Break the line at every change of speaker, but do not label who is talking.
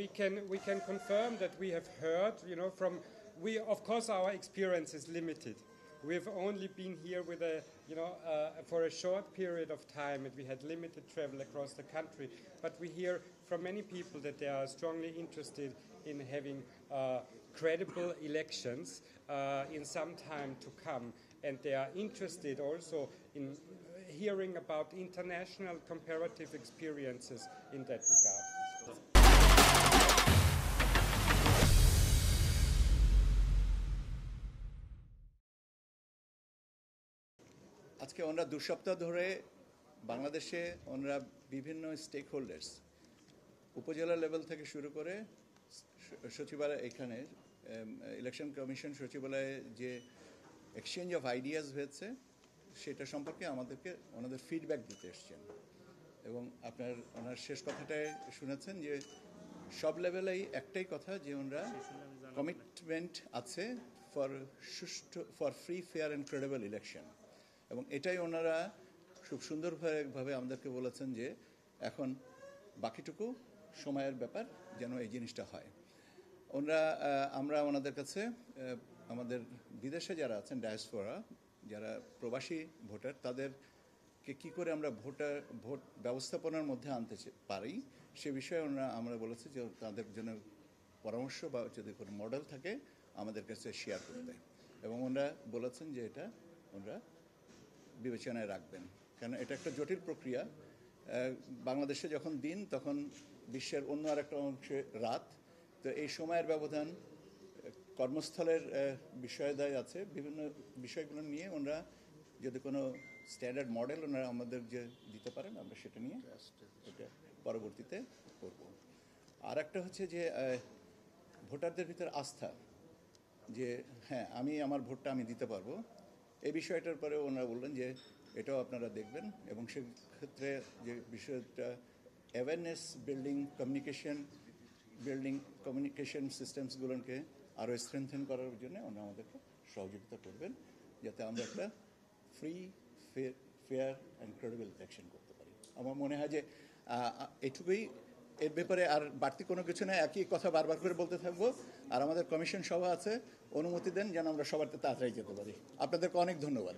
we can confirm that we have heard, from of course our experience is limited. We've only been here with for a short period of time, and we had limited travel across the country. But we hear from many people that they are strongly interested in having credible elections in some time to come, and they are interested also in hearing about international comparative experiences in that regard.
আজকে ওনারা 2 সপ্তাহ ধরে বাংলাদেশে ওনারা বিভিন্ন stake holders উপজেলা level থেকে শুরু করে সচিবালয় এখানে ইলেকশন কমিশন সচিবালয়ে যে এক্সচেঞ্জ অফ আইডিয়াস হয়েছে সেটা সম্পর্কে আমাদেরকে ওনাদের ফিডব্যাক দিতে এসছেন। এবং ওনার শেষ কথাটায় শুনেছেন যে সব লেভেলেই একটাই কথা, যে ওনারা কমিটমেন্ট আছে for free fair and credible election. এবং এটাই ওনারা খুব সুন্দরভাবে আমাদেরকে বলেছেন যে এখন বাকিটুকু সময়ের ব্যাপার, যেন এই জিনিসটা হয়। আমরা ওনাদের কাছে আমাদের বিদেশে যারা আছেন ডায়াসপোরা, যারা প্রবাসী ভোটার, তাদেরকে কী করে আমরা ভোট ব্যবস্থাপনার মধ্যে আনতে পারি সে বিষয়ে আমরা বলেছি যে তাদের জন্য পরামর্শ বা যদি কোনো মডেল থাকে আমাদের কাছে শেয়ার করতে। এবং ওনারা বলেছেন যে এটা ওনারা বিবেচনায় রাখবেন, কারণ এটা একটা জটিল প্রক্রিয়া। বাংলাদেশে যখন দিন, তখন বিশ্বের অন্য আরেকটা অংশে রাত। তো এই সময়ের ব্যবধান, কর্মস্থলের বিষয়দায় আছে, বিভিন্ন বিষয়গুলো নিয়ে ওনারা যদি কোনো স্ট্যান্ডার্ড মডেল ওনারা আমাদের যে দিতে পারেন, আমরা সেটা নিয়ে এটা পরবর্তীতে করব। আর একটা হচ্ছে যে ভোটারদের ভিতরে আস্থা, যে হ্যাঁ আমার ভোটটা আমি দিতে পারবো, এই বিষয়টার পরে ওনারা বললেন যে এটাও আপনারা দেখবেন। এবং সেক্ষেত্রে যে বিষয়টা অ্যাওয়ারনেস বিল্ডিং, কমিউনিকেশন সিস্টেমসগুলোকে আরও স্ট্রেংথেন করার জন্য ওনারা আমাদেরকে সহযোগিতা করবেন, যাতে আমরা একটা free fair and credible election করতে পারি। আমার মনে হয় যে এটুকুই, এর ব্যাপারে আর বাড়তি কোনো কিছু না, একই কথা বারবার করে বলতে থাকবো। আর আমাদের কমিশন সভা আছে, অনুমতি দেন যেন আমরা সবার তাড়াতাড়ি যেতে পারি। আপনাদেরকে অনেক ধন্যবাদ।